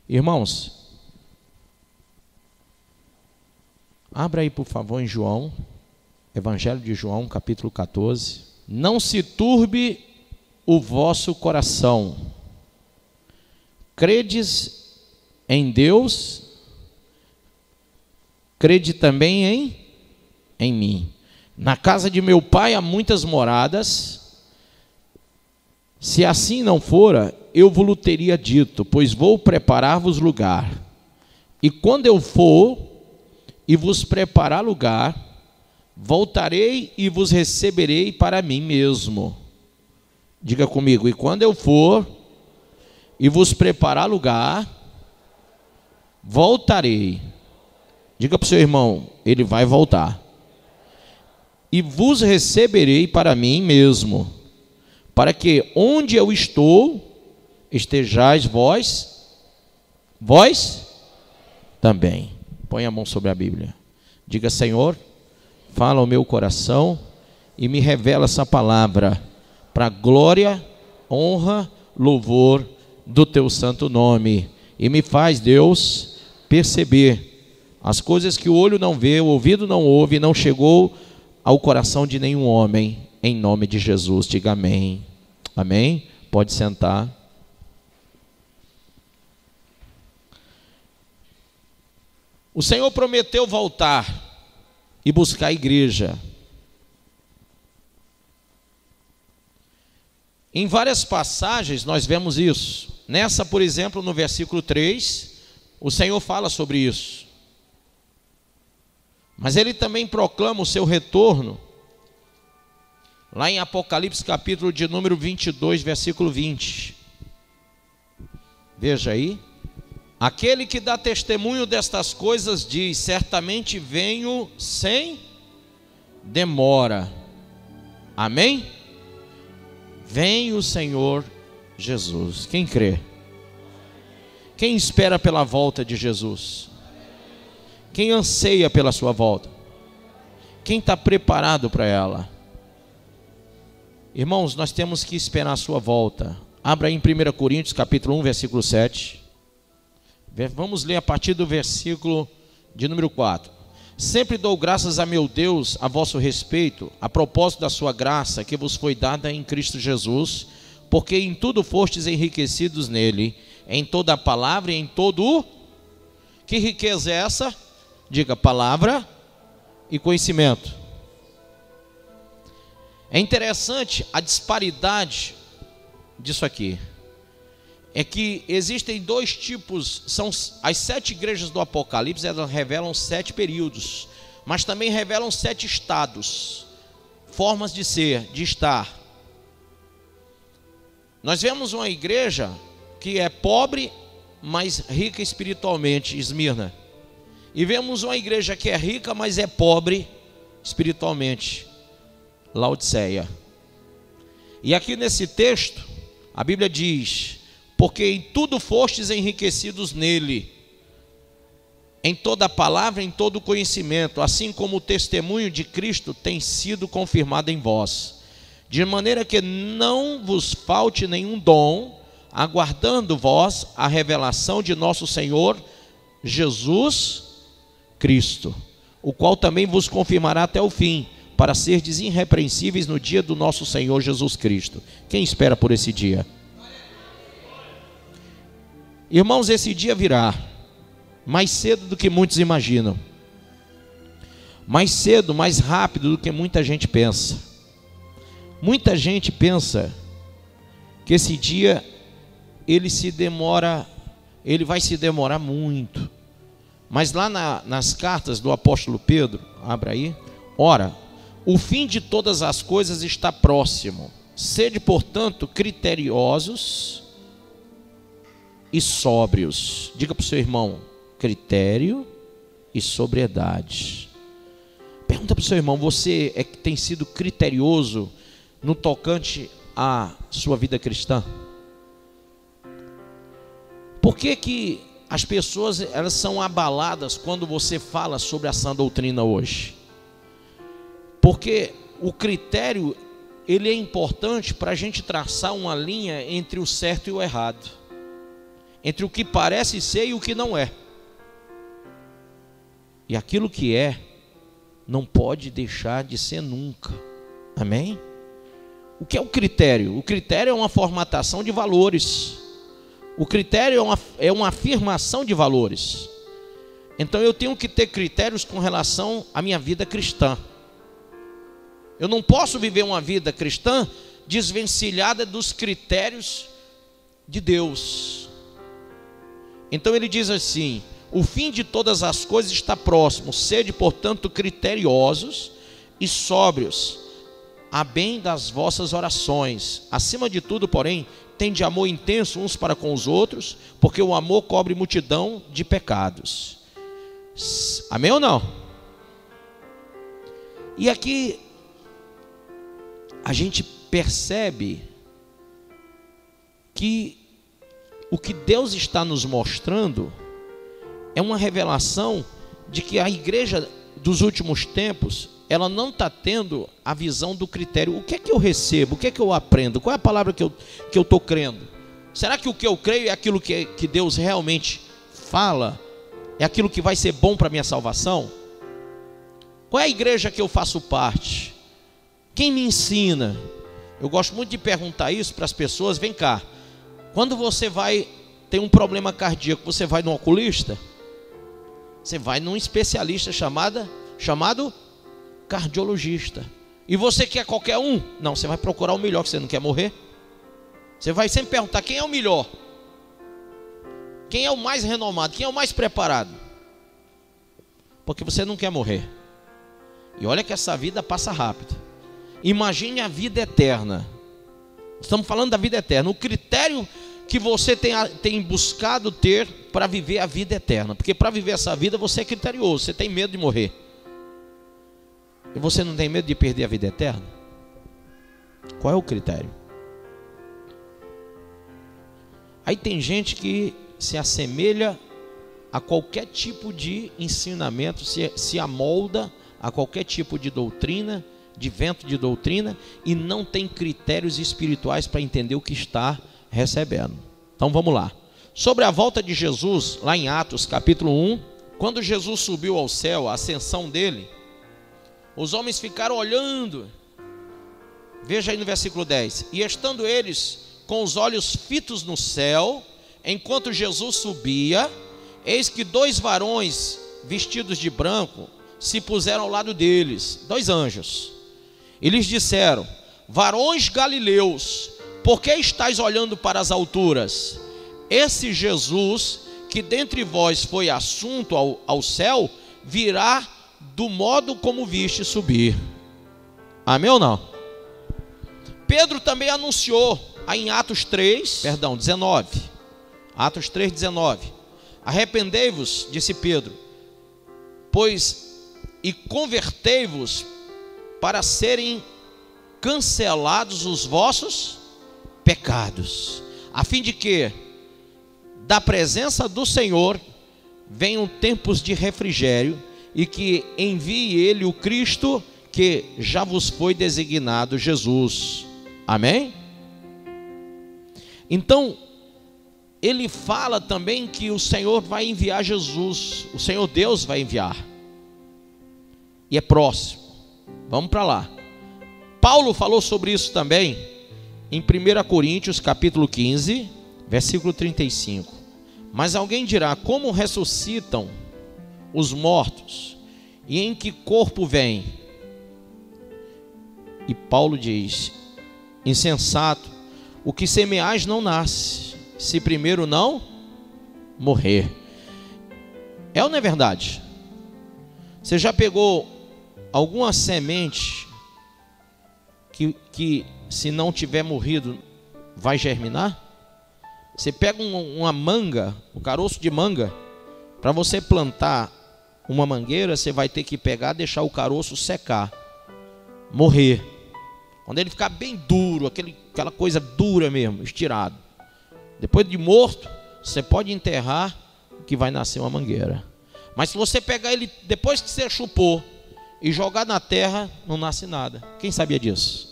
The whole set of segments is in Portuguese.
Irmãos, abra aí por favor em João, Evangelho de João, capítulo 14. Não se turbe o vosso coração. Credes em Deus, crede também em mim. Na casa de meu pai há muitas moradas. Se assim não fora, eu vos teria dito, pois vou preparar-vos lugar. E quando eu for e vos preparar lugar, voltarei e vos receberei para mim mesmo. Diga comigo, e quando eu for e vos preparar lugar, voltarei. Diga para o seu irmão, ele vai voltar. E vos receberei para mim mesmo, para que onde eu estou, estejais vós também. Põe a mão sobre a Bíblia. Diga, Senhor, fala ao meu coração e me revela essa palavra para glória, honra, louvor do teu santo nome. E me faz, Deus, perceber as coisas que o olho não vê, o ouvido não ouve, não chegou ao coração de nenhum homem, em nome de Jesus. Diga amém. Amém? Pode sentar. O Senhor prometeu voltar e buscar a igreja. Em várias passagens nós vemos isso. Nessa, por exemplo, no versículo 3, o Senhor fala sobre isso. Mas Ele também proclama o seu retorno, lá em Apocalipse, capítulo de número 22, versículo 20. Veja aí. Aquele que dá testemunho destas coisas diz, certamente venho sem demora. Amém? Vem o Senhor Jesus. Quem crê? Quem espera pela volta de Jesus? Quem anseia pela sua volta? Quem está preparado para ela? Irmãos, nós temos que esperar a sua volta. Abra aí em 1 Coríntios, capítulo 1, versículo 7. Vamos ler a partir do versículo de número 4. Sempre dou graças a meu Deus a vosso respeito, a propósito da sua graça que vos foi dada em Cristo Jesus, porque em tudo fostes enriquecidos nele, em toda a palavra e em todo o... Que riqueza é essa? Diga, palavra e conhecimento. É interessante a disparidade disso aqui. É que existem dois tipos, são as 7 igrejas do Apocalipse, elas revelam 7 períodos, mas também revelam 7 estados, formas de ser, de estar. Nós vemos uma igreja que é pobre, mas rica espiritualmente, Esmirna. E vemos uma igreja que é rica, mas é pobre espiritualmente, Laodiceia. E aqui nesse texto, a Bíblia diz... Porque em tudo fostes enriquecidos nele, em toda a palavra, em todo o conhecimento, assim como o testemunho de Cristo tem sido confirmado em vós, de maneira que não vos falte nenhum dom, aguardando vós a revelação de nosso Senhor Jesus Cristo, o qual também vos confirmará até o fim, para serdes irrepreensíveis no dia do nosso Senhor Jesus Cristo. Quem espera por esse dia? Irmãos, esse dia virá mais cedo do que muitos imaginam, mais cedo, mais rápido do que muita gente pensa. Muita gente pensa que esse dia ele vai se demorar muito. Mas lá nas cartas do apóstolo Pedro, abra aí, ora, o fim de todas as coisas está próximo. Sede, portanto, criteriosos e sóbrios. Diga para o seu irmão, critério e sobriedade. Pergunta para o seu irmão, você é que tem sido criterioso no tocante à sua vida cristã? Por que as pessoas elas são abaladas quando você fala sobre a sã doutrina hoje? Porque o critério ele é importante para a gente traçar uma linha entre o certo e o errado, entre o que parece ser e o que não é. E aquilo que é, não pode deixar de ser nunca. Amém? O que é o critério? O critério é uma formatação de valores. O critério é uma afirmação de valores. Então eu tenho que ter critérios com relação à minha vida cristã. Eu não posso viver uma vida cristã desvencilhada dos critérios de Deus. Então ele diz assim: o fim de todas as coisas está próximo, sede, portanto, criteriosos e sóbrios, a bem das vossas orações. Acima de tudo, porém, tende amor intenso uns para com os outros, porque o amor cobre multidão de pecados. Amém ou não? E aqui a gente percebe que o que Deus está nos mostrando é uma revelação de que a igreja dos últimos tempos, ela não está tendo a visão do critério. O que é que eu recebo? O que é que eu aprendo? Qual é a palavra que eu estou crendo? Será que o que eu creio é aquilo que Deus realmente fala? É aquilo que vai ser bom para a minha salvação? Qual é a igreja que eu faço parte? Quem me ensina? Eu gosto muito de perguntar isso para as pessoas. Vem cá, quando você tem um problema cardíaco, você vai no oculista? Você vai num especialista chamado cardiologista. E você quer qualquer um? Não, você vai procurar o melhor, que você não quer morrer. Você vai sempre perguntar: quem é o melhor? Quem é o mais renomado? Quem é o mais preparado? Porque você não quer morrer. E olha que essa vida passa rápido. Imagine a vida eterna. Estamos falando da vida eterna. O critério que você tem buscado ter para viver a vida eterna. Porque para viver essa vida você é criterioso. Você tem medo de morrer. E você não tem medo de perder a vida eterna? Qual é o critério? Aí tem gente que se assemelha a qualquer tipo de ensinamento, se amolda a qualquer tipo de doutrina, de vento de doutrina, e não tem critérios espirituais para entender o que está recebendo. Então vamos lá. Sobre a volta de Jesus, lá em Atos capítulo 1, quando Jesus subiu ao céu, a ascensão dele, os homens ficaram olhando. Veja aí no versículo 10. E estando eles com os olhos fitos no céu, enquanto Jesus subia, eis que 2 varões vestidos de branco se puseram ao lado deles, 2 anjos. E lhes disseram: varões galileus, por que estáis olhando para as alturas? Esse Jesus, que dentre vós foi assunto ao céu, virá do modo como viste subir. Amém ou não? Pedro também anunciou aí em Atos 19. Atos 3:19. Arrependei-vos, disse Pedro, e convertei-vos para serem cancelados os vossos pecados, a fim de que da presença do Senhor venham tempos de refrigério, e que envie ele o Cristo que já vos foi designado, Jesus. Amém? Então ele fala também que o Senhor vai enviar Jesus. O Senhor Deus vai enviar. E é próximo. Vamos para lá. Paulo falou sobre isso também em 1 Coríntios capítulo 15, versículo 35. Mas alguém dirá: como ressuscitam os mortos? E em que corpo vêm? E Paulo diz: insensato, o que semeais não nasce, se primeiro não morrer. É ou não é verdade? Você já pegou alguma semente que se não tiver morrido vai germinar? Você pega uma manga, um caroço de manga, para você plantar uma mangueira, você vai ter que pegar, deixar o caroço secar, morrer. Quando ele ficar bem duro, aquela coisa dura mesmo, estirado, depois de morto, você pode enterrar, que vai nascer uma mangueira. Mas se você pegar ele depois que você chupou e jogar na terra, não nasce nada. Quem sabia disso?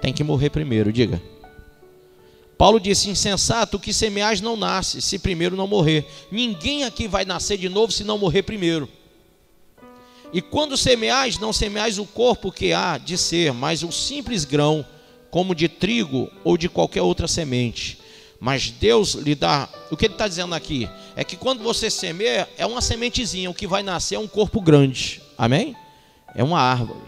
Tem que morrer primeiro, diga. Paulo disse: insensato, o que semeais não nasce, se primeiro não morrer. Ninguém aqui vai nascer de novo se não morrer primeiro. E quando semeais, não semeais o corpo que há de ser, mas o simples grão, como de trigo ou de qualquer outra semente. Mas Deus lhe dá, o que ele está dizendo aqui, é que quando você semeia, é uma sementezinha, o que vai nascer é um corpo grande, amém? É uma árvore.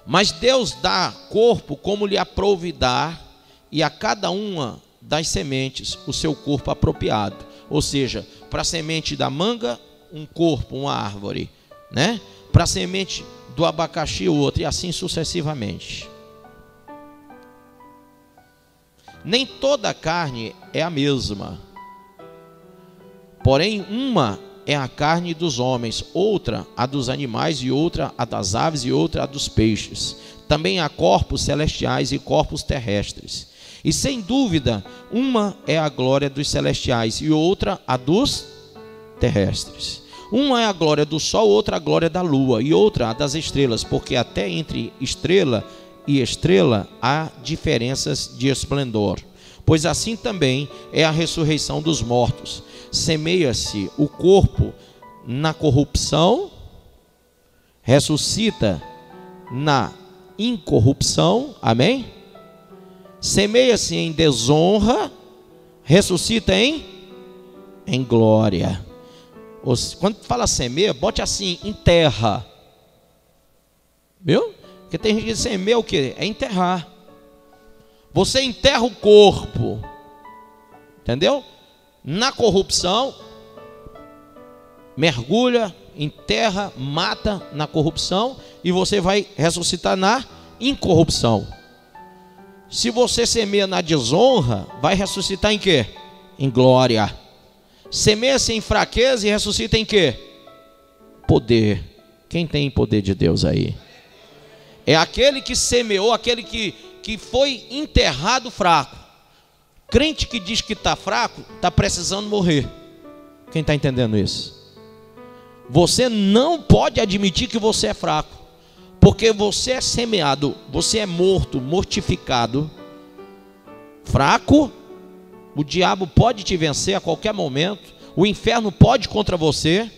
Mas Deus dá corpo como lhe aprouve dar, e a cada uma das sementes o seu corpo apropriado. Ou seja, para a semente da manga, um corpo, uma árvore, né? Para a semente do abacaxi, outra, e assim sucessivamente. Nem toda a carne é a mesma, porém uma é a carne dos homens, outra a dos animais, e outra a das aves, e outra a dos peixes. Também há corpos celestiais e corpos terrestres. E sem dúvida, uma é a glória dos celestiais e outra a dos terrestres. Uma é a glória do sol, outra a glória da lua, e outra a das estrelas, porque até entre estrela e estrela há diferenças de esplendor. Pois assim também é a ressurreição dos mortos. Semeia-se o corpo na corrupção, ressuscita na incorrupção, amém? Semeia-se em desonra, ressuscita em glória. Quando fala semeia, bote assim, enterra. Viu? Porque tem gente que diz semeia o quê? É enterrar. Você enterra o corpo, entendeu? Na corrupção, mergulha, enterra, mata na corrupção, e você vai ressuscitar na incorrupção. Se você semeia na desonra, vai ressuscitar em quê? Em glória. Semeia-se em fraqueza e ressuscita em quê? Poder. Quem tem poder de Deus aí? É aquele que semeou, aquele que foi enterrado fraco. Crente que diz que está fraco, está precisando morrer. Quem está entendendo isso? Você não pode admitir que você é fraco, porque você é semeado, você é morto, mortificado, fraco. O diabo pode te vencer a qualquer momento. O inferno pode contra você.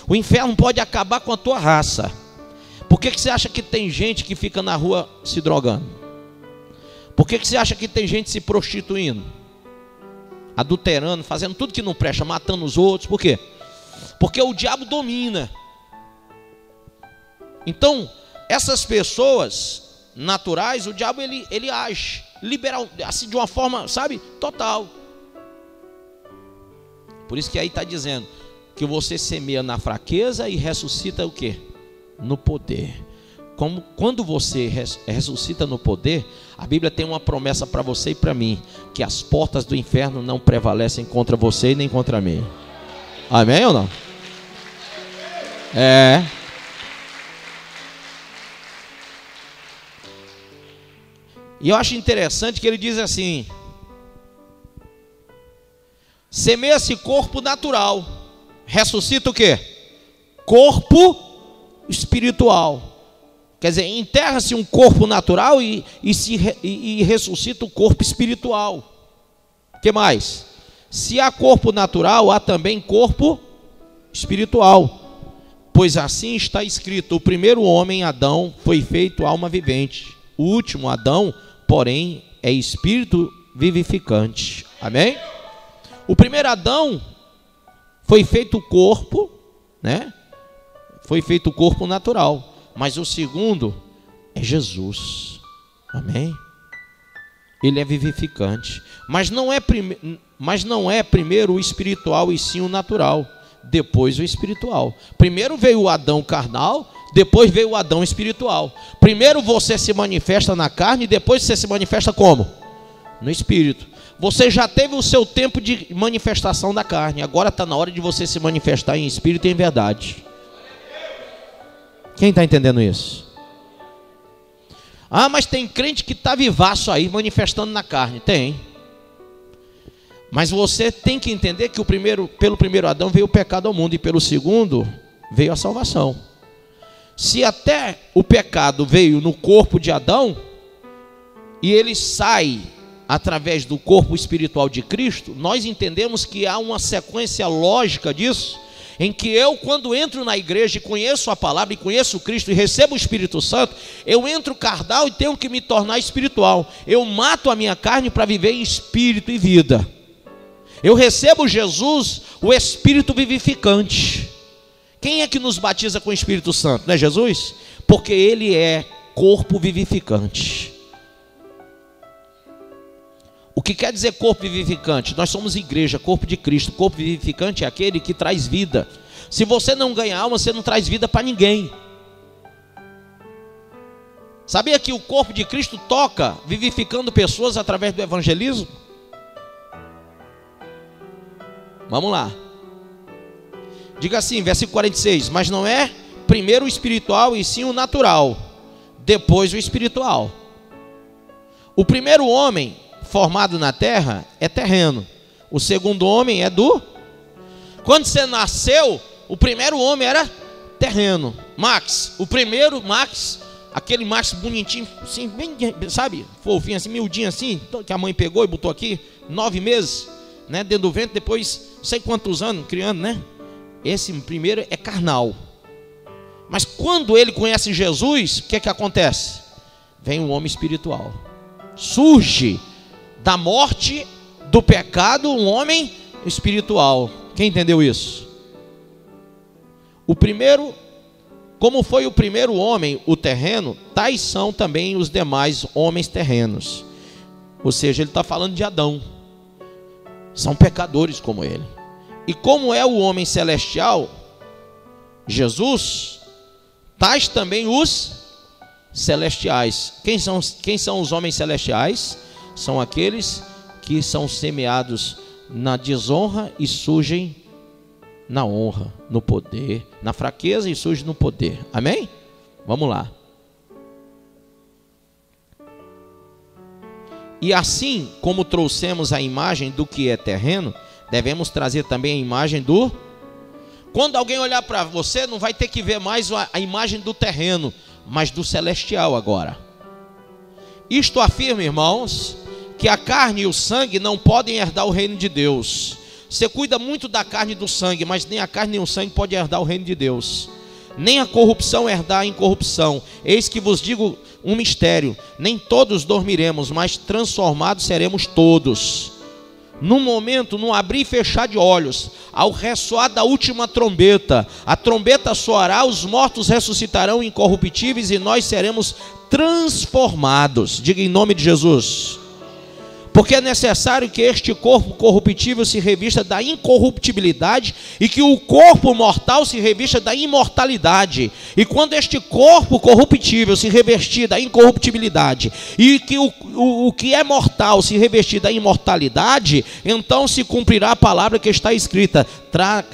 O inferno pode acabar com a tua raça. Por que você acha que tem gente que fica na rua se drogando? Por que você acha que tem gente se prostituindo, adulterando, fazendo tudo que não presta, matando os outros? Por quê? Porque o diabo domina. Então, essas pessoas naturais, o diabo ele age liberal, assim, de uma forma, sabe, total. Por isso que aí está dizendo que você semeia na fraqueza e ressuscita o quê? No poder. Como quando você ressuscita no poder, a Bíblia tem uma promessa para você e para mim, que as portas do inferno não prevalecem contra você e nem contra mim. Amém ou não? É. E eu acho interessante que ele diz assim: semeia-se corpo natural, ressuscita o quê? Corpo espiritual. Quer dizer, enterra-se um corpo natural e ressuscita o corpo espiritual. O que mais? Se há corpo natural, há também corpo espiritual. Pois assim está escrito: o primeiro homem, Adão, foi feito alma vivente. O último, Adão, porém, é espírito vivificante. Amém? O primeiro Adão foi feito corpo, né? Foi feito corpo natural. Mas o segundo é Jesus. Amém? Ele é vivificante. Mas não é primeiro o espiritual e sim o natural. Depois o espiritual. Primeiro veio o Adão carnal, depois veio o Adão espiritual. Primeiro você se manifesta na carne, depois você se manifesta como? No espírito. Você já teve o seu tempo de manifestação da carne. Agora está na hora de você se manifestar em espírito e em verdade. Quem está entendendo isso? Ah, mas tem crente que está vivaço aí, manifestando na carne. Tem. Mas você tem que entender que pelo primeiro Adão veio o pecado ao mundo, e pelo segundo veio a salvação. Se até o pecado veio no corpo de Adão, e ele sai através do corpo espiritual de Cristo, nós entendemos que há uma sequência lógica disso, em que eu, quando entro na igreja e conheço a palavra, e conheço Cristo, e recebo o Espírito Santo, eu entro carnal e tenho que me tornar espiritual. Eu mato a minha carne para viver em espírito e vida. Eu recebo Jesus, o Espírito vivificante. Quem é que nos batiza com o Espírito Santo? Não é Jesus? Porque Ele é corpo vivificante. O que quer dizer corpo vivificante? Nós somos igreja, corpo de Cristo. Corpo vivificante é aquele que traz vida. Se você não ganha alma, você não traz vida para ninguém. Sabia que o corpo de Cristo toca vivificando pessoas através do evangelismo? Vamos lá. Diga assim, versículo 46. Mas não é primeiro o espiritual e sim o natural, depois o espiritual. O primeiro homem formado na terra é terreno. O segundo homem é do... Quando você nasceu, o primeiro homem era terreno. Max, o primeiro Max, aquele Max bonitinho, assim, bem, sabe, fofinho, assim, miudinho assim, que a mãe pegou e botou aqui, 9 meses, né, dentro do ventre, depois, não sei quantos anos, criando, né? Esse primeiro é carnal. Mas quando ele conhece Jesus, o que é que acontece? Vem um homem espiritual. Surge da morte, do pecado, um homem espiritual. Quem entendeu isso? O primeiro, como foi o primeiro homem, o terreno, tais são também os demais homens terrenos. Ou seja, ele está falando de Adão. São pecadores como ele. E como é o homem celestial, Jesus, tais também os celestiais. Quem são os homens celestiais? São aqueles que são semeados na desonra e surgem na honra, no poder, na fraqueza e surgem no poder. Amém? Vamos lá. E assim como trouxemos a imagem do que é terreno, devemos trazer também a imagem do... Quando alguém olhar para você, não vai ter que ver mais a imagem do terreno, mas do celestial agora. Isto afirma, irmãos, que a carne e o sangue não podem herdar o reino de Deus. Você cuida muito da carne e do sangue, mas nem a carne nem o sangue pode herdar o reino de Deus. Nem a corrupção herdar a incorrupção. Eis que vos digo um mistério: nem todos dormiremos, mas transformados seremos todos. Num momento, num abrir e fechar de olhos, ao ressoar da última trombeta, a trombeta soará, os mortos ressuscitarão incorruptíveis e nós seremos transformados. Diga em nome de Jesus. Porque é necessário que este corpo corruptível se revista da incorruptibilidade e que o corpo mortal se revista da imortalidade. E quando este corpo corruptível se revestir da incorruptibilidade e que o que é mortal se revestir da imortalidade, então se cumprirá a palavra que está escrita: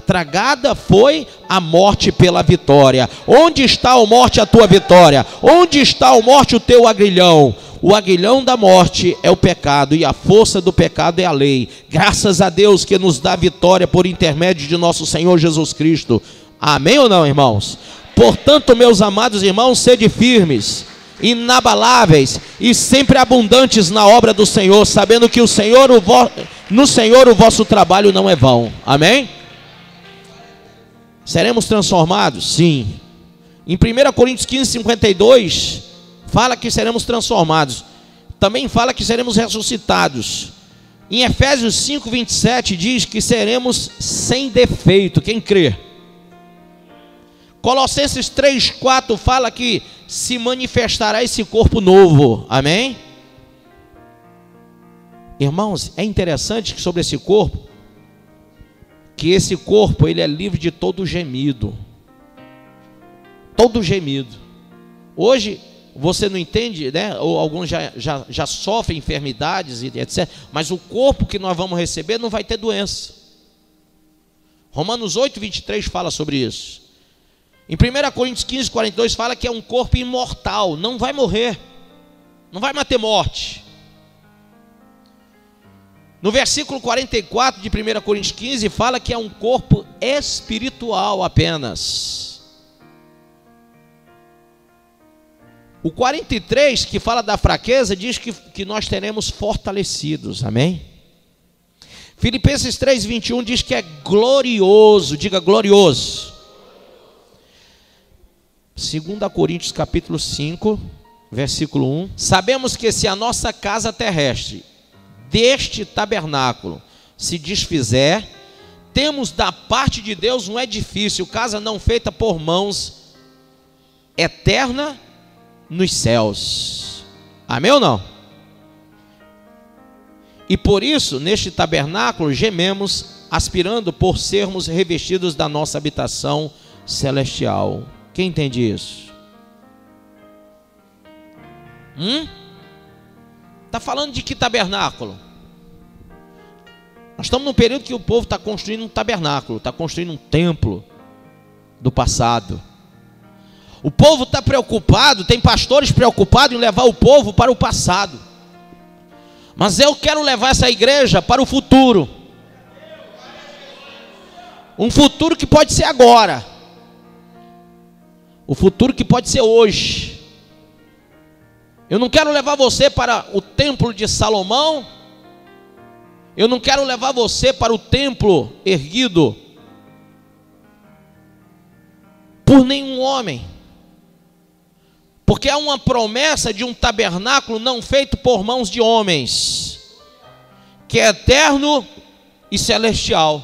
tragada foi a morte pela vitória. Onde está, ó morte, a tua vitória? Onde está, ó morte, o teu aguilhão? O aguilhão da morte é o pecado e a força do pecado é a lei. Graças a Deus que nos dá vitória por intermédio de nosso Senhor Jesus Cristo. Amém ou não, irmãos? Portanto, meus amados irmãos, sede firmes, inabaláveis e sempre abundantes na obra do Senhor, sabendo que no Senhor o vosso trabalho não é vão. Amém? Seremos transformados? Sim. Em 1 Coríntios 15, 52... fala que seremos transformados. Também fala que seremos ressuscitados. Em Efésios 5, 27 diz que seremos sem defeito. Quem crê? Colossenses 3, 4 fala que se manifestará esse corpo novo. Amém? Irmãos, é interessante que sobre esse corpo, que esse corpo ele é livre de todo gemido. Todo gemido. Hoje você não entende, né? Ou alguns já sofrem enfermidades e etc. Mas o corpo que nós vamos receber não vai ter doença. Romanos 8, 23 fala sobre isso. Em 1 Coríntios 15, 42 fala que é um corpo imortal, não vai morrer, não vai mais ter morte. No versículo 44 de 1 Coríntios 15 fala que é um corpo espiritual apenas. O 43, que fala da fraqueza, diz que nós teremos fortalecidos, amém? Filipenses 3:21 diz que é glorioso, diga glorioso. 2 Coríntios capítulo 5, versículo 1. Sabemos que se a nossa casa terrestre deste tabernáculo se desfizer, temos da parte de Deus um edifício, casa não feita por mãos, eterna nos céus. Amém ou não? E por isso, neste tabernáculo, gememos, aspirando por sermos revestidos da nossa habitação celestial. Quem entende isso? Está falando de que tabernáculo? Nós estamos num período que o povo está construindo um tabernáculo, está construindo um templo do passado. O povo está preocupado, tem pastores preocupados em levar o povo para o passado. Mas eu quero levar essa igreja para o futuro. Um futuro que pode ser agora. O futuro que pode ser hoje. Eu não quero levar você para o templo de Salomão. Eu não quero levar você para o templo erguido por nenhum homem. Porque há uma promessa de um tabernáculo não feito por mãos de homens, que é eterno e celestial.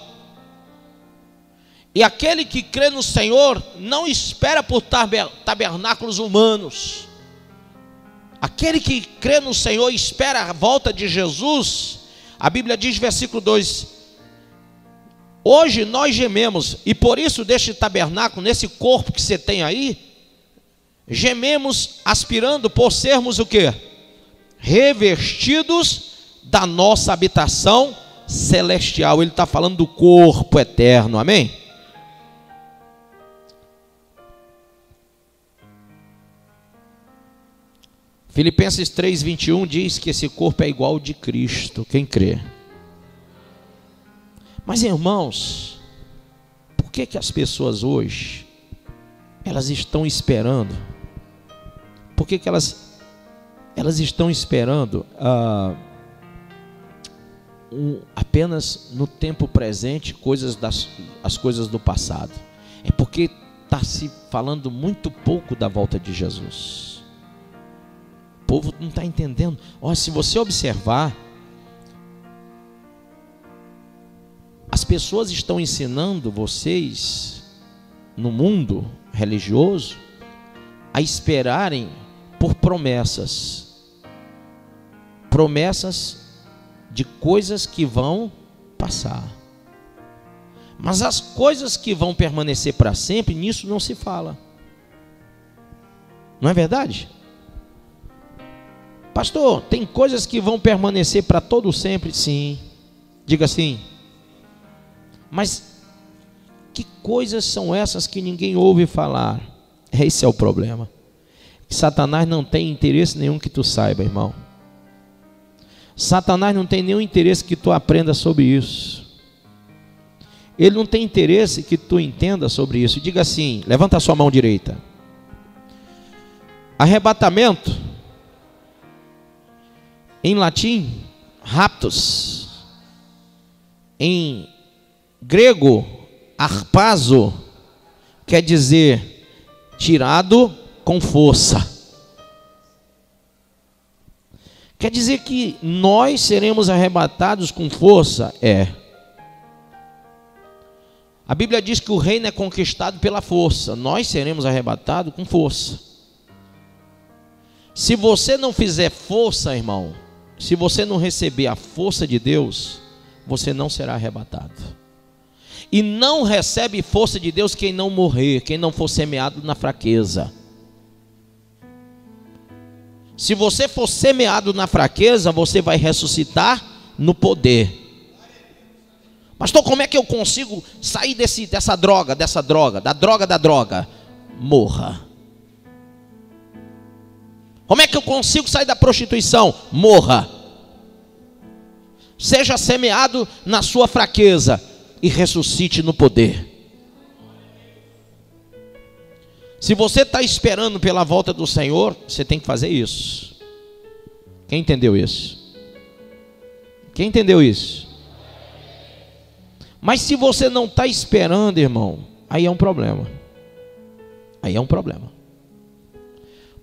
E aquele que crê no Senhor não espera por tabernáculos humanos. Aquele que crê no Senhor espera a volta de Jesus. A Bíblia diz, versículo 2: hoje nós gememos, e por isso deste tabernáculo, nesse corpo que você tem aí, gememos aspirando por sermos o quê? Revestidos da nossa habitação celestial. Ele está falando do corpo eterno, amém? Filipenses 3:21 diz que esse corpo é igual ao de Cristo, quem crê. Mas irmãos, por que as pessoas hoje, elas estão esperando? Por que elas estão esperando apenas no tempo presente as coisas do passado? É porque está se falando muito pouco da volta de Jesus. O povo não está entendendo. Olha, se você observar, as pessoas estão ensinando vocês no mundo religioso a esperarem por promessas de coisas que vão passar. Mas as coisas que vão permanecer para sempre, nisso não se fala. Não é verdade? Pastor, tem coisas que vão permanecer para todo sempre? Sim. Diga assim. Mas que coisas são essas que ninguém ouve falar? Esse é o problema. Satanás não tem interesse nenhum que tu saiba, irmão. Satanás não tem nenhum interesse que tu aprenda sobre isso. Ele não tem interesse que tu entenda sobre isso. Diga assim, levanta a sua mão direita. Arrebatamento, em latim, raptus. Em grego, harpazo, quer dizer tirado com força. Quer dizer que nós seremos arrebatados com força? É. A Bíblia diz que o reino é conquistado pela força. Nós seremos arrebatados com força. Se você não fizer força, irmão, se você não receber a força de Deus, você não será arrebatado. E não recebe força de Deus quem não morrer, quem não for semeado na fraqueza. Se você for semeado na fraqueza, você vai ressuscitar no poder. Pastor, como é que eu consigo sair dessa droga, da droga? Morra. Como é que eu consigo sair da prostituição? Morra. Seja semeado na sua fraqueza e ressuscite no poder. Se você está esperando pela volta do Senhor, você tem que fazer isso. Quem entendeu isso? Quem entendeu isso? Mas se você não está esperando, irmão, aí é um problema. Aí é um problema.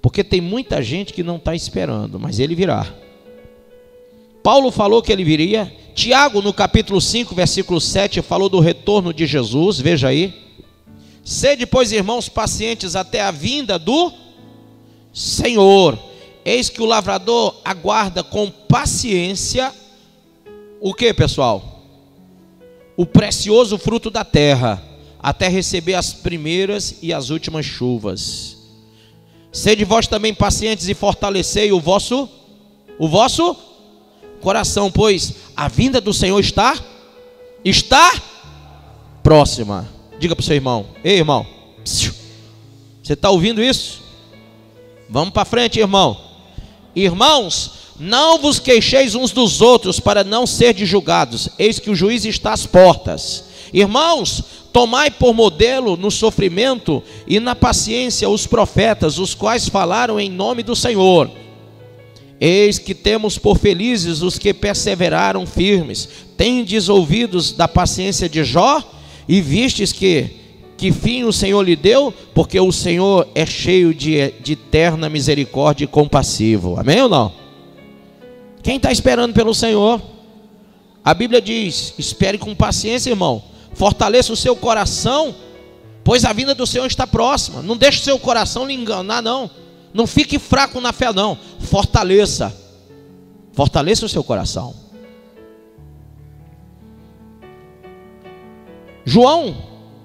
Porque tem muita gente que não está esperando, mas ele virá. Paulo falou que ele viria. Tiago, no capítulo 5, versículo 7, falou do retorno de Jesus. Veja aí. Sede, pois, irmãos, pacientes até a vinda do Senhor. Eis que o lavrador aguarda com paciência o que, pessoal? O precioso fruto da terra, até receber as primeiras e as últimas chuvas. Sede vós também pacientes e fortalecei o vosso coração, pois a vinda do Senhor está próxima. Diga para o seu irmão: ei, irmão, você está ouvindo isso? Vamos para frente, irmão. Irmãos, não vos queixeis uns dos outros, para não serdes julgados. Eis que o juiz está às portas. Irmãos, tomai por modelo no sofrimento e na paciência os profetas, os quais falaram em nome do Senhor. Eis que temos por felizes os que perseveraram firmes. Tendes ouvidos da paciência de Jó, e vistes que fim o Senhor lhe deu, porque o Senhor é cheio de eterna misericórdia e compassivo. Amém ou não? Quem está esperando pelo Senhor? A Bíblia diz: espere com paciência, irmão. Fortaleça o seu coração, pois a vinda do Senhor está próxima. Não deixe o seu coração lhe enganar, não. Não fique fraco na fé, não. Fortaleça o seu coração. João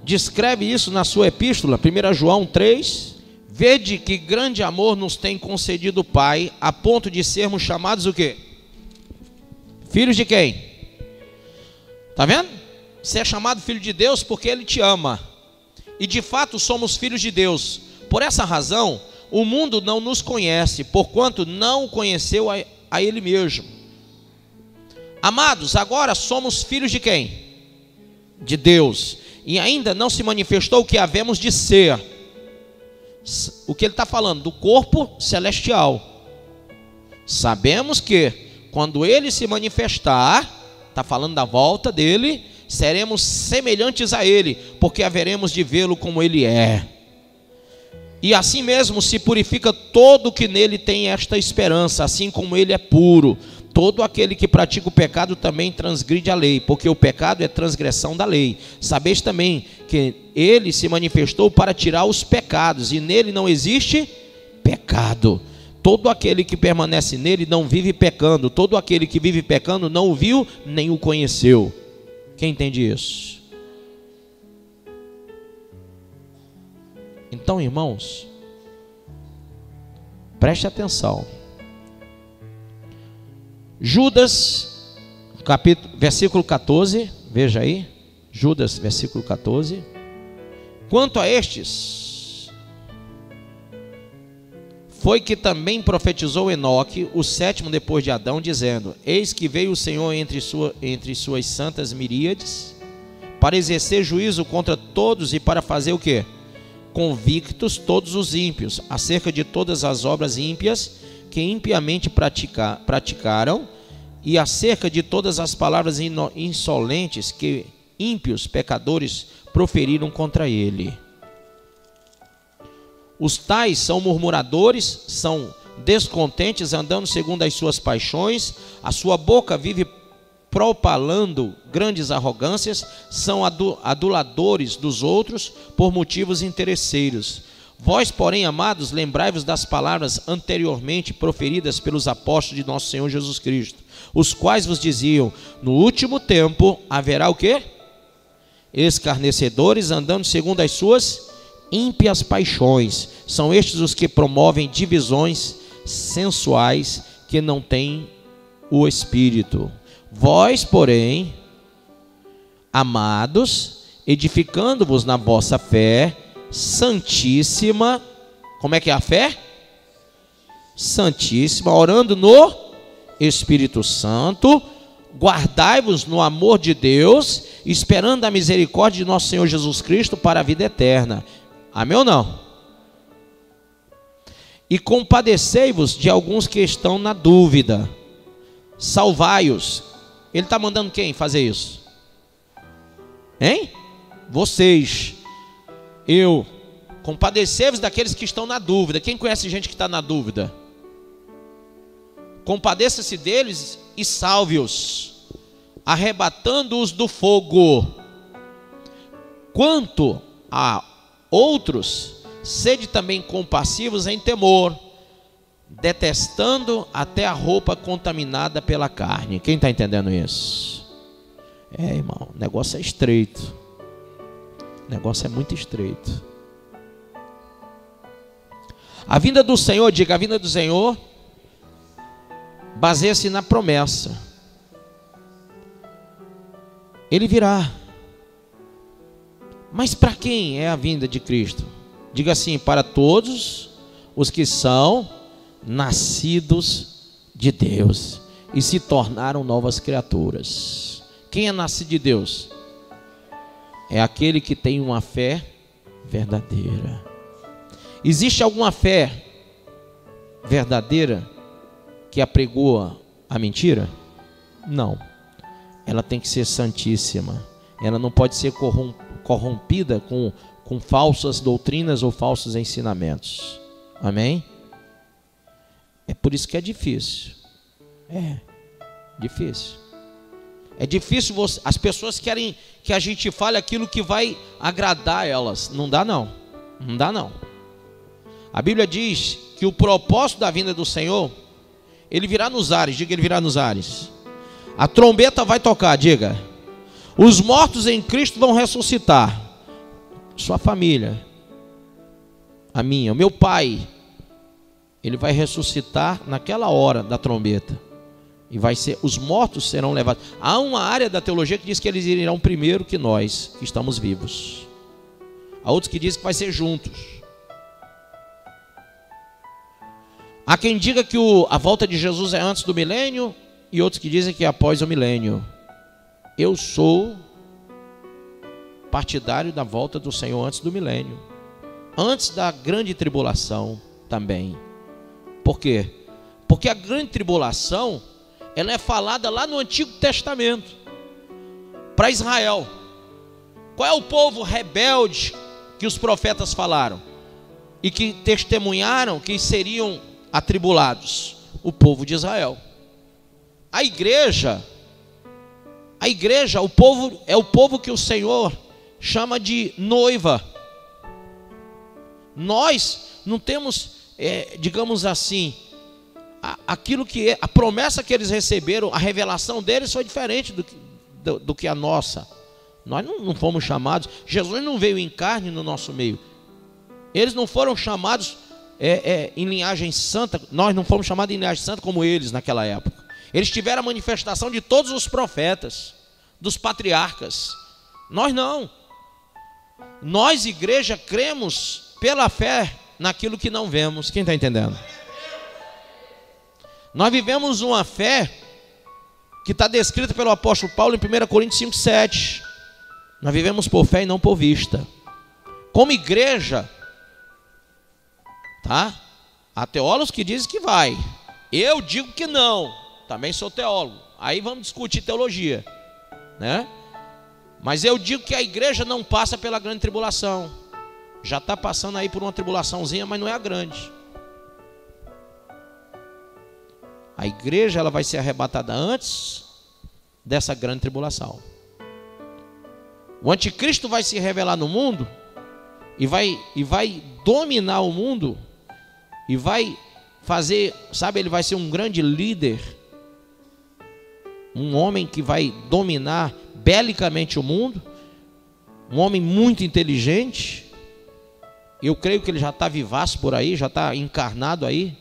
descreve isso na sua epístola, 1 João 3. Vede que grande amor nos tem concedido o Pai, a ponto de sermos chamados o quê? Filhos de quem? Está vendo? Você é chamado filho de Deus porque Ele te ama. E de fato somos filhos de Deus. Por essa razão, o mundo não nos conhece, porquanto não o conheceu a Ele mesmo. Amados, agora somos filhos de quem? De Deus. E ainda não se manifestou o que havemos de ser. O que ele está falando? Do corpo celestial. Sabemos que quando Ele se manifestar, está falando da volta dele, seremos semelhantes a Ele, porque haveremos de vê-lo como Ele é. E assim mesmo se purifica todo que nele tem esta esperança, assim como Ele é puro. Todo aquele que pratica o pecado também transgride a lei, porque o pecado é transgressão da lei. Sabeis também que Ele se manifestou para tirar os pecados, e nele não existe pecado. Todo aquele que permanece nele não vive pecando. Todo aquele que vive pecando não o viu, nem o conheceu. Quem entende isso? Então, irmãos, preste atenção. Judas, versículo 14, veja aí. Judas, versículo 14. Quanto a estes, foi que também profetizou Enoque, o sétimo depois de Adão, dizendo: eis que veio o Senhor entre suas santas miríades, para exercer juízo contra todos e para fazer o quê? Convictos todos os ímpios, acerca de todas as obras ímpias que impiamente praticaram, e acerca de todas as palavras insolentes que ímpios pecadores proferiram contra ele. Os tais são murmuradores, são descontentes, andando segundo as suas paixões, a sua boca vive propalando grandes arrogâncias, são aduladores dos outros por motivos interesseiros. Vós, porém, amados, lembrai-vos das palavras anteriormente proferidas pelos apóstolos de nosso Senhor Jesus Cristo, os quais vos diziam: no último tempo haverá o quê? Escarnecedores, andando segundo as suas ímpias paixões. São estes os que promovem divisões sensuais, que não têm o Espírito. Vós, porém, amados, edificando-vos na vossa fé santíssima. Como é que é a fé? Santíssima, orando no Espírito Santo, guardai-vos no amor de Deus, esperando a misericórdia de nosso Senhor Jesus Cristo para a vida eterna. Amém ou não? e compadecei-vos de alguns que estão na dúvida. Salvai-os. Ele está mandando quem fazer isso? Hein? Vocês. Eu. Compadecei-vos daqueles que estão na dúvida. Quem conhece gente que está na dúvida? Compadeça-se deles e salve-os, arrebatando-os do fogo. Quanto a outros, sede também compassivos em temor, detestando até a roupa contaminada pela carne. Quem está entendendo isso? Irmão, o negócio é estreito. O negócio é muito estreito. A vinda do Senhor, diga, a vinda do Senhor baseia-se na promessa. Ele virá. Mas para quem é a vinda de Cristo? Diga assim: para todos os que são nascidos de Deus e se tornaram novas criaturas. Quem é nascido de Deus? É aquele que tem uma fé verdadeira. Existe alguma fé verdadeira que apregoa a mentira? Não. Ela tem que ser santíssima. Ela não pode ser corrompida com falsas doutrinas ou falsos ensinamentos. Amém? É por isso que é difícil. Difícil. É difícil as pessoas querem que a gente fale aquilo que vai agradar elas. Não dá não. Não dá não. A Bíblia diz que o propósito da vinda do Senhor, ele virá nos ares. Diga, ele virá nos ares. A trombeta vai tocar, diga. Os mortos em Cristo vão ressuscitar. Sua família, a minha, o meu pai, ele vai ressuscitar naquela hora da trombeta. E vai ser, os mortos serão levados. Há uma área da teologia que diz que eles irão primeiro que nós, que estamos vivos. Há outros que dizem que vai ser juntos. Há quem diga que a volta de Jesus é antes do milênio, e outros que dizem que é após o milênio. Eu sou partidário da volta do Senhor antes do milênio, antes da grande tribulação também. Por quê? Porque a grande tribulação, ela é falada lá no Antigo Testamento para Israel. Qual é o povo rebelde que os profetas falaram e que testemunharam que seriam atribulados? O povo de Israel. A igreja, o povo é o povo que o Senhor chama de noiva. Nós não temos, digamos assim, aquilo que é a promessa que eles receberam, a revelação deles foi diferente do que a nossa. Nós não fomos chamados. Jesus não veio em carne no nosso meio. Eles não foram chamados em linhagem santa. Nós não fomos chamados em linhagem santa como eles naquela época. Eles tiveram a manifestação de todos os profetas, dos patriarcas. Nós não. Nós, igreja, cremos pela fé naquilo que não vemos. Quem está entendendo? Nós vivemos uma fé que está descrita pelo apóstolo Paulo em 1 Coríntios 5,7. Nós vivemos por fé e não por vista. Como igreja, tá? Há teólogos que dizem que vai. Eu digo que não. Também sou teólogo. Aí vamos discutir teologia, né? Mas eu digo que a igreja não passa pela grande tribulação. Já está passando aí por uma tribulaçãozinha, mas não é a grande. A igreja, ela vai ser arrebatada antes dessa grande tribulação. O anticristo vai se revelar no mundo e vai dominar o mundo e vai fazer, sabe, ele vai ser um grande líder, um homem que vai dominar belicamente o mundo, um homem muito inteligente. Eu creio que ele já está vivaço por aí, já está encarnado aí.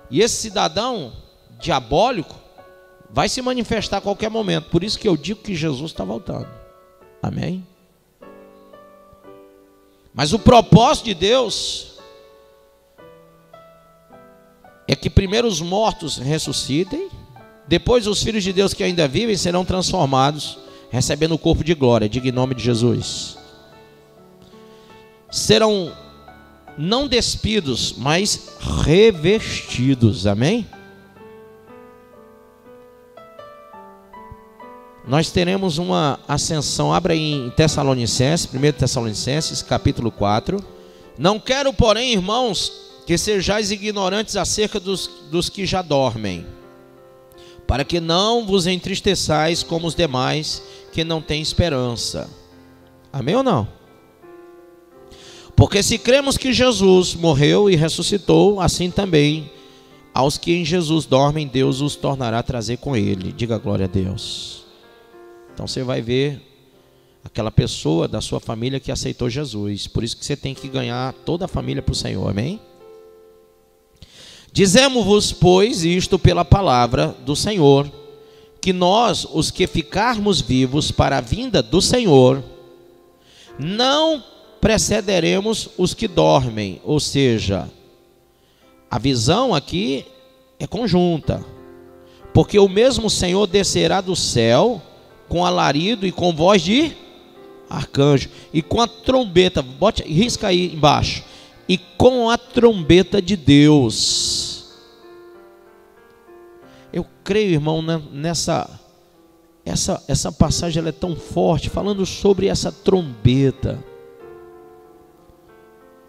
E esse cidadão diabólico vai se manifestar a qualquer momento. Por isso que eu digo que Jesus está voltando. Amém? Mas o propósito de Deus é que primeiro os mortos ressuscitem, depois os filhos de Deus que ainda vivem serão transformados, recebendo o corpo de glória. Diga em nome de Jesus. Serão não despidos, mas revestidos. Amém? Nós teremos uma ascensão. Abra aí em Tessalonicenses, 1 Tessalonicenses, capítulo 4. Não quero, porém, irmãos, que sejais ignorantes acerca dos que já dormem, para que não vos entristeçais como os demais que não têm esperança. Amém ou não? Porque se cremos que Jesus morreu e ressuscitou, assim também aos que em Jesus dormem, Deus os tornará a trazer com ele. Diga glória a Deus. Então você vai ver aquela pessoa da sua família que aceitou Jesus. Por isso que você tem que ganhar toda a família para o Senhor. Amém? Dizemos-vos, pois, isto pela palavra do Senhor, que nós, os que ficarmos vivos para a vinda do Senhor, não precederemos os que dormem. Ou seja, a visão aqui é conjunta, porque o mesmo Senhor descerá do céu com alarido e com voz de arcanjo e com a trombeta, risca aí embaixo, e com a trombeta de Deus. Eu creio, irmão, essa passagem ela é tão forte, falando sobre essa trombeta.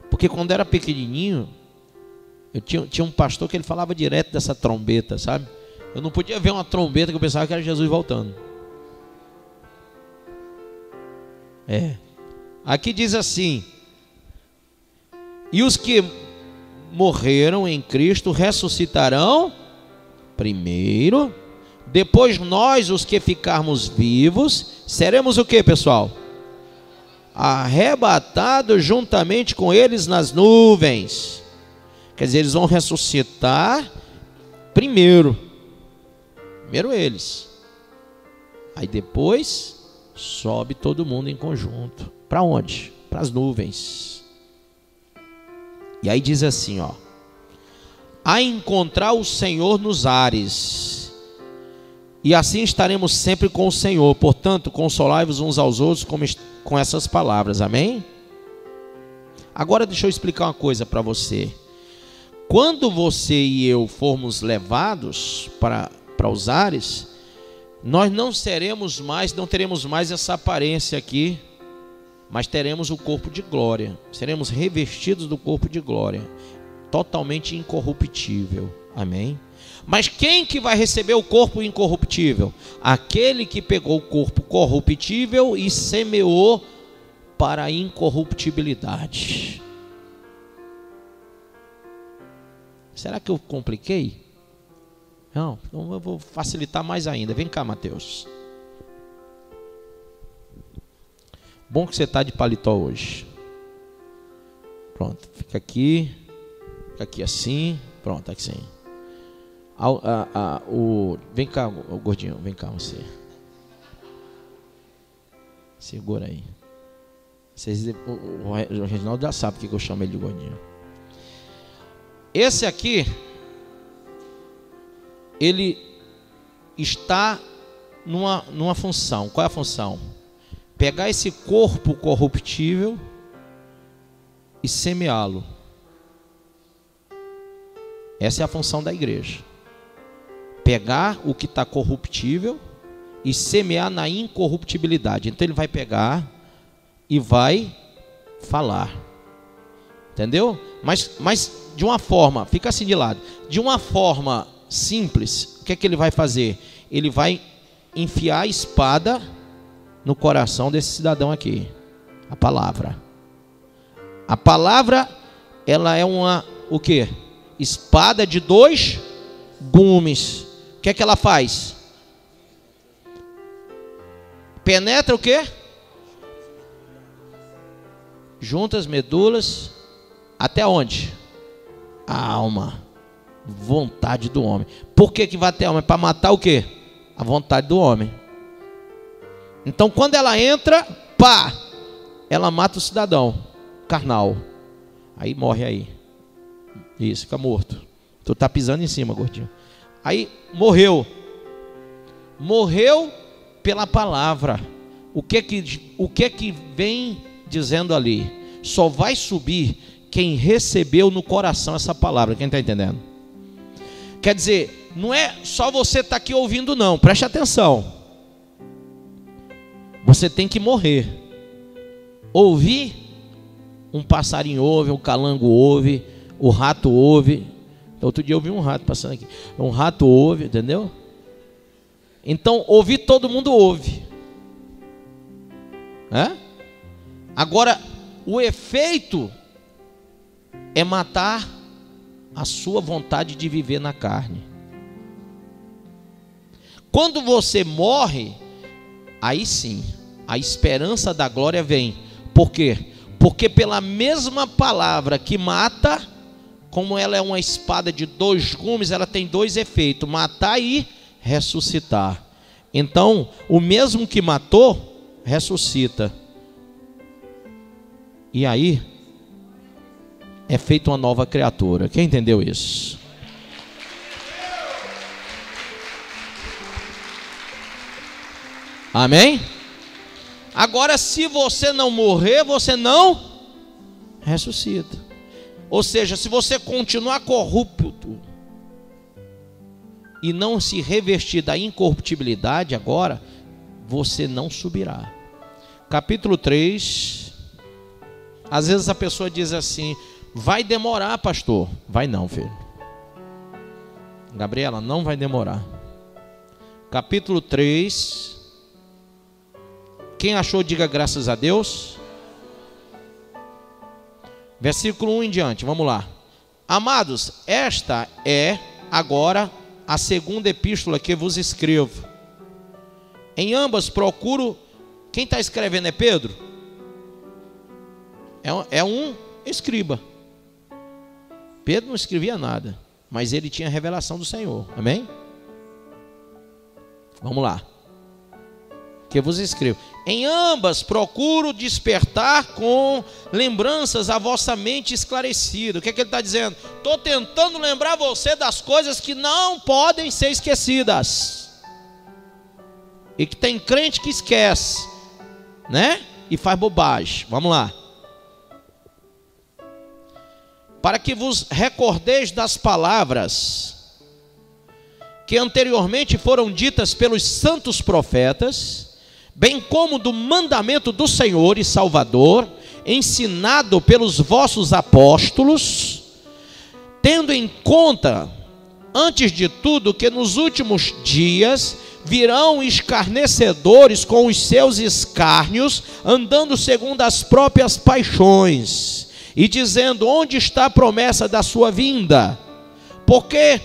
Porque quando era pequenininho, eu tinha um pastor que ele falava direto dessa trombeta, sabe? Eu não podia ver uma trombeta que eu pensava que era Jesus voltando. Aqui diz assim: e os que morreram em Cristo ressuscitarão primeiro, depois nós, os que ficarmos vivos, seremos o que, pessoal? Arrebatados juntamente com eles nas nuvens. Quer dizer, eles vão ressuscitar primeiro eles, aí depois sobe todo mundo em conjunto. Para onde? Para as nuvens. E aí diz assim, ó: a encontrar o Senhor nos ares, e assim estaremos sempre com o Senhor. Portanto, consolai-vos uns aos outros com essas palavras. Amém? Agora deixa eu explicar uma coisa para você. Quando você e eu formos levados para os ares, nós não teremos mais essa aparência aqui, mas teremos o corpo de glória. Seremos revestidos do corpo de glória, totalmente incorruptível. Amém? Mas quem que vai receber o corpo incorruptível? Aquele que pegou o corpo corruptível e semeou para a incorruptibilidade. Será que eu compliquei? Não, então eu vou facilitar mais ainda. Vem cá, Mateus. Bom que você está de paletó hoje. Pronto, fica aqui assim. Pronto, assim. Vem cá, o gordinho, vem cá você. Segura aí. O Reginaldo já sabe porque eu chamo ele de gordinho. Esse aqui, ele está numa função. Qual é a função? Pegar esse corpo corruptível e semeá-lo. Essa é a função da igreja. Pegar o que está corruptível e semear na incorruptibilidade. Então ele vai pegar e vai falar. Entendeu? Mas de uma forma, fica assim de lado, de uma forma simples, o que é que ele vai fazer? Ele vai enfiar a espada no coração desse cidadão aqui. A palavra. A palavra, ela é o quê? Espada de 2 gumes. O que é que ela faz? Penetra o quê? Junta as medulas. Até onde? A alma. Vontade do homem. Por que vai até a alma? É para matar o quê? A vontade do homem. Então quando ela entra, pá, ela mata o cidadão carnal. Aí morre aí. Isso, fica morto. Tu tá pisando em cima, gordinho. Aí morreu. Morreu pela palavra. O que que vem dizendo ali? Só vai subir quem recebeu no coração essa palavra. Quem está entendendo? Quer dizer, não é só você estar aqui ouvindo não, preste atenção. Você tem que morrer. Ouvir, um passarinho ouve, um calango ouve, o rato ouve. Outro dia eu vi um rato passando aqui. Um rato ouve, entendeu? Então, ouvir todo mundo ouve. Agora, o efeito é matar a sua vontade de viver na carne. Quando você morre, aí sim, a esperança da glória vem. Por quê? Porque pela mesma palavra que mata, como ela é uma espada de dois gumes, ela tem dois efeitos: matar e ressuscitar. Então, o mesmo que matou, ressuscita. E aí, é feita uma nova criatura. Quem entendeu isso? Amém? Agora, se você não morrer, você não ressuscita. Ou seja, se você continuar corrupto e não se revestir da incorruptibilidade agora, você não subirá. Capítulo 3. Às vezes a pessoa diz assim: vai demorar, pastor. Vai não, filho. Gabriela, não vai demorar. Capítulo 3. Quem achou, diga graças a Deus. Versículo 1 em diante, vamos lá. Amados, esta é agora a segunda epístola que vos escrevo. Em ambas procuro. Quem está escrevendo é Pedro? É um escriba. Pedro não escrevia nada, mas ele tinha a revelação do Senhor. Amém? Vamos lá. Que vos escrevo. Em ambas procuro despertar com lembranças a vossa mente esclarecida. O que é que ele está dizendo? Estou tentando lembrar você das coisas que não podem ser esquecidas. E que tem crente que esquece, né? E faz bobagem. Vamos lá. Para que vos recordeis das palavras que anteriormente foram ditas pelos santos profetas, bem como do mandamento do Senhor e Salvador, ensinado pelos vossos apóstolos, tendo em conta, antes de tudo, que nos últimos dias virão escarnecedores com os seus escárnios, andando segundo as próprias paixões, e dizendo: onde está a promessa da sua vinda? Porque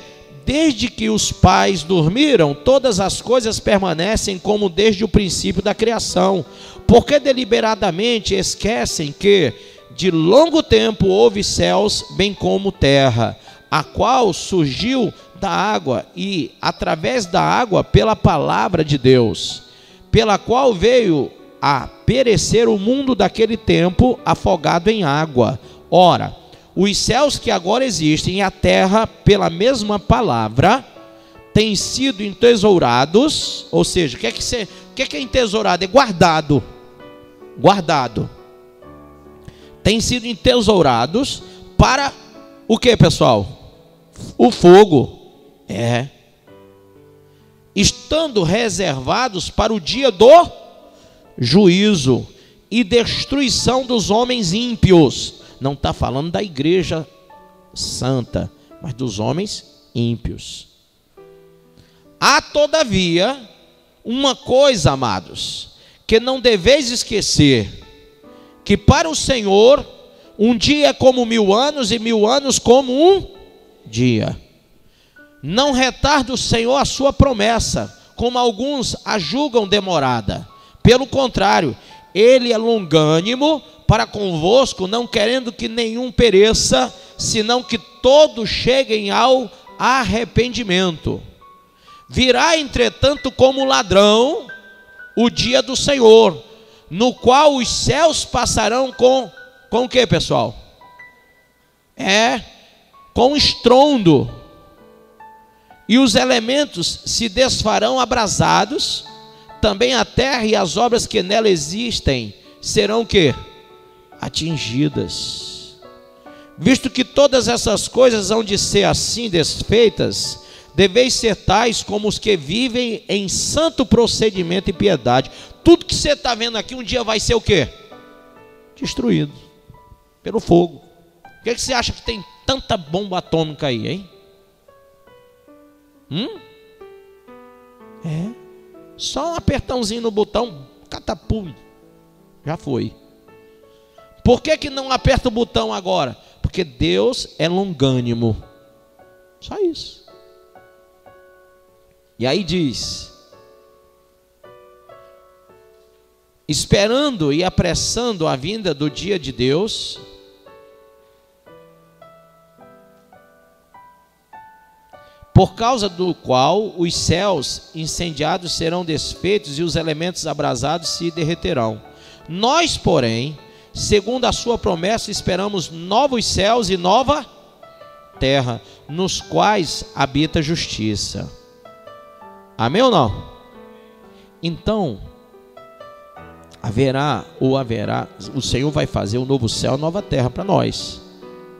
desde que os pais dormiram, todas as coisas permanecem como desde o princípio da criação. Porque deliberadamente esquecem que de longo tempo houve céus, bem como terra, a qual surgiu da água e através da água pela palavra de Deus, pela qual veio a perecer o mundo daquele tempo, afogado em água. Ora, os céus que agora existem e a terra, pela mesma palavra, têm sido entesourados. Ou seja, o que é entesourado? É guardado. Guardado. Têm sido entesourados para o que, pessoal? O fogo. Estando reservados para o dia do juízo e destruição dos homens ímpios. Não está falando da igreja santa, mas dos homens ímpios. Há todavia uma coisa, amados, que não deveis esquecer: que para o Senhor um dia é como 1000 anos e 1000 anos como um dia. Não retarda o Senhor a sua promessa, como alguns a julgam demorada. Pelo contrário, Ele é longânimo para convosco, não querendo que nenhum pereça, senão que todos cheguem ao arrependimento. Virá, entretanto, como ladrão o dia do Senhor, no qual os céus passarão com o que, pessoal? Com estrondo, e os elementos se desfarão abrasados, também a terra e as obras que nela existem serão o que? Atingidas. Visto que todas essas coisas hão de ser assim desfeitas, deveis ser tais como os que vivem em santo procedimento e piedade. Tudo que você está vendo aqui um dia vai ser o quê? Destruído pelo fogo. Por que você acha que tem tanta bomba atômica aí, hein? Só um apertãozinho no botão, catapulta, já foi. Por que não aperta o botão agora? Porque Deus é longânimo. Só isso. E aí diz: esperando e apressando a vinda do dia de Deus, por causa do qual os céus incendiados serão desfeitos e os elementos abrasados se derreterão. Nós, porém, segundo a sua promessa, esperamos novos céus e nova terra, nos quais habita a justiça. Amém ou não? Então, haverá, o Senhor vai fazer um novo céu e nova terra para nós,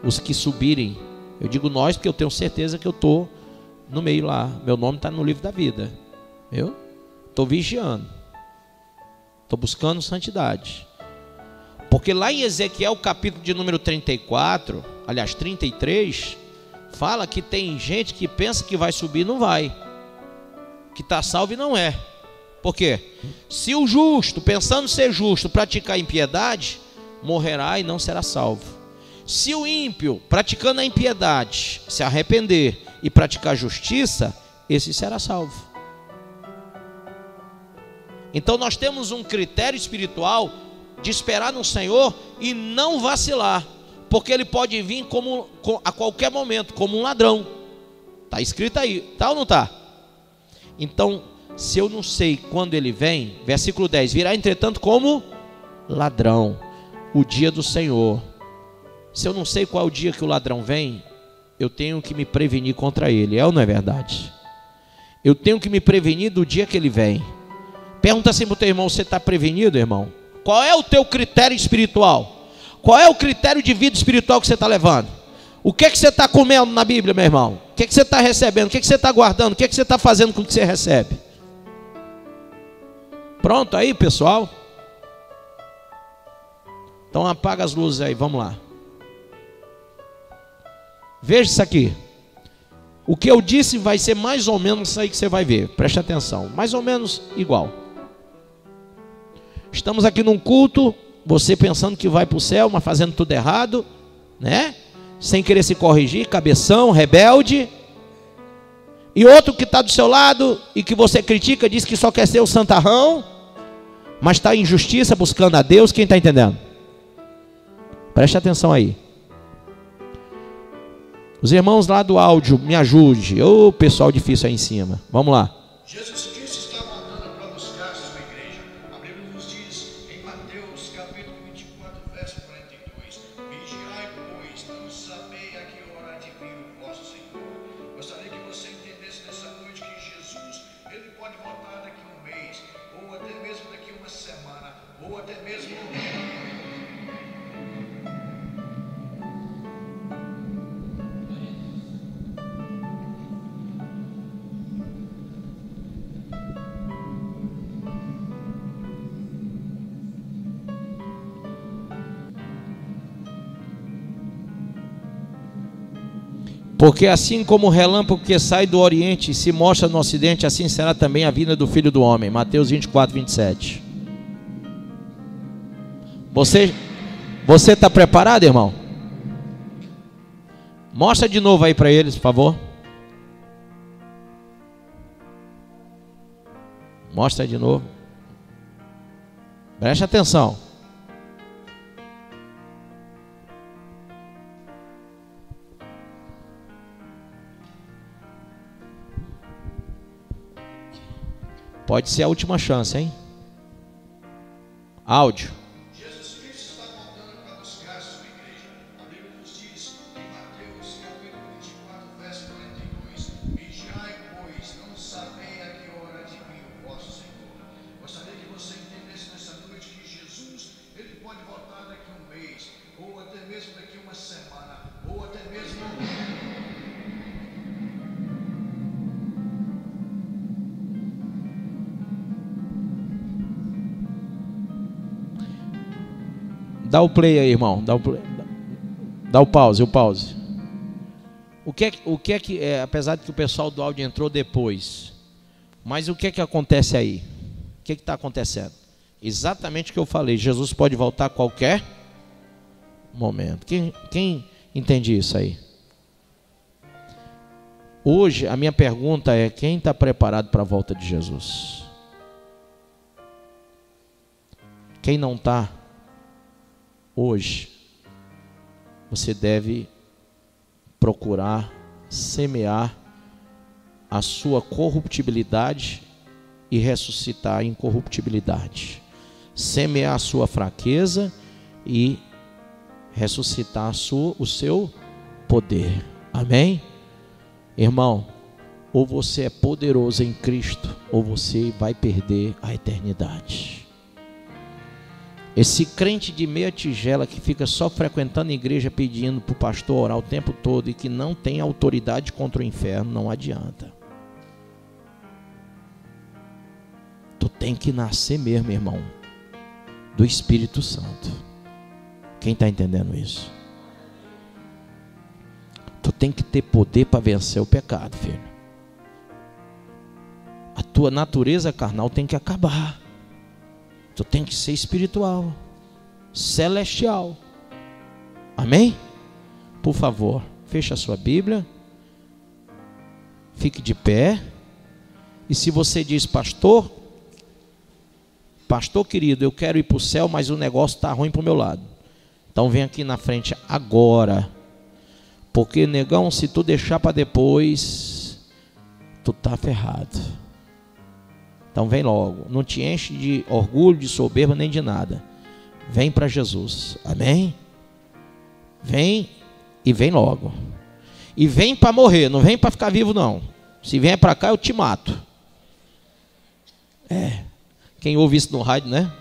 os que subirem. Eu digo nós porque eu tenho certeza que eu estou no meio lá, meu nome está no livro da vida. Eu estou vigiando, estou buscando santidade. Porque lá em Ezequiel, capítulo de número 34, aliás 33, fala que tem gente que pensa que vai subir e não vai, que está salvo e não é. Por quê? Se o justo, pensando ser justo, praticar impiedade, morrerá e não será salvo. Se o ímpio, praticando a impiedade, se arrepender e praticar justiça, esse será salvo. Então nós temos um critério espiritual de esperar no Senhor e não vacilar, porque Ele pode vir a qualquer momento, como um ladrão. Está escrito aí, tá ou não está? Então, se eu não sei quando Ele vem, versículo 10, virá entretanto como ladrão, o dia do Senhor. Se eu não sei qual é o dia que o ladrão vem, eu tenho que me prevenir contra ele, é ou não é verdade? Eu tenho que me prevenir do dia que ele vem. Pergunta assim para o teu irmão: você está prevenido, irmão? Qual é o teu critério espiritual? Qual é o critério de vida espiritual que você está levando? O que é que você está comendo na Bíblia, meu irmão? O que é que você está recebendo? O que é que você está guardando? O que é que você está fazendo com o que você recebe? Pronto aí, pessoal? Então apaga as luzes aí, vamos lá. Veja isso aqui. O que eu disse vai ser mais ou menos isso aí que você vai ver. Preste atenção. Mais ou menos igual. Estamos aqui num culto, você pensando que vai para o céu, mas fazendo tudo errado, né? Sem querer se corrigir, cabeção, rebelde. E outro que está do seu lado e que você critica, diz que só quer ser o santarrão, mas está em justiça, buscando a Deus. Quem está entendendo? Preste atenção aí. Os irmãos lá do áudio, me ajude. Ô, pessoal difícil aí em cima. Vamos lá. Jesus Cristo está mandando para buscar a sua igreja. A Bíblia nos diz em Mateus capítulo 24, verso 42: vigiai, pois, não sabeis a que hora há de vir o vosso Senhor. Gostaria que você entendesse nessa noite que Jesus, Ele pode voltar daqui a um mês, ou até mesmo daqui a uma semana, ou até mesmo um ano. Porque assim como o relâmpago que sai do oriente e se mostra no ocidente, assim será também a vinda do Filho do Homem. Mateus 24, 27. Você está preparado, irmão? Mostra de novo aí para eles, por favor. Mostra de novo. Preste atenção. Pode ser a última chance, hein? Áudio. Jesus Cristo está voltando para buscar a sua igreja. A Bíblia nos diz em Mateus capítulo 24, verso 42: vigiai, pois, não sabeis a que hora há de vir o vosso Senhor. Gostaria que você entendesse nessa noite que Jesus, Ele pode voltar daqui a um mês, ou até mesmo daqui a uma semana, Dá o play aí, irmão. Dá o pause. O que é que apesar de que o pessoal do áudio entrou depois, mas o que é que acontece aí? O que está acontecendo? Exatamente o que eu falei. Jesus pode voltar a qualquer momento. Quem entende isso aí? Hoje a minha pergunta é: quem está preparado para a volta de Jesus? Quem não está, hoje, você deve procurar semear a sua corruptibilidade e ressuscitar a incorruptibilidade. Semear a sua fraqueza e ressuscitar o seu poder. Amém? Irmão, ou você é poderoso em Cristo, ou você vai perder a eternidade. Esse crente de meia tigela que fica só frequentando a igreja pedindo para o pastor orar o tempo todo e que não tem autoridade contra o inferno, não adianta. Tu tem que nascer mesmo, irmão, do Espírito Santo. Quem está entendendo isso? Tu tem que ter poder para vencer o pecado, filho. A tua natureza carnal tem que acabar. Tu tem que ser espiritual, celestial. Amém? Por favor, feche a sua Bíblia, fique de pé. E se você diz: pastor querido, eu quero ir para o céu, mas o negócio está ruim para o meu lado, então vem aqui na frente agora. Porque, negão, se tu deixar para depois, tu tá ferrado. Então vem logo. Não te enche de orgulho, de soberba, nem de nada. Vem para Jesus. Amém? Vem e vem logo. E vem para morrer, não vem para ficar vivo não. Se vier para cá eu te mato. Quem ouve isso no rádio, né?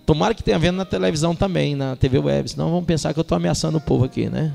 Tomara que tenha vendo na televisão também, na TV Web. Senão vão pensar que eu estou ameaçando o povo aqui, né?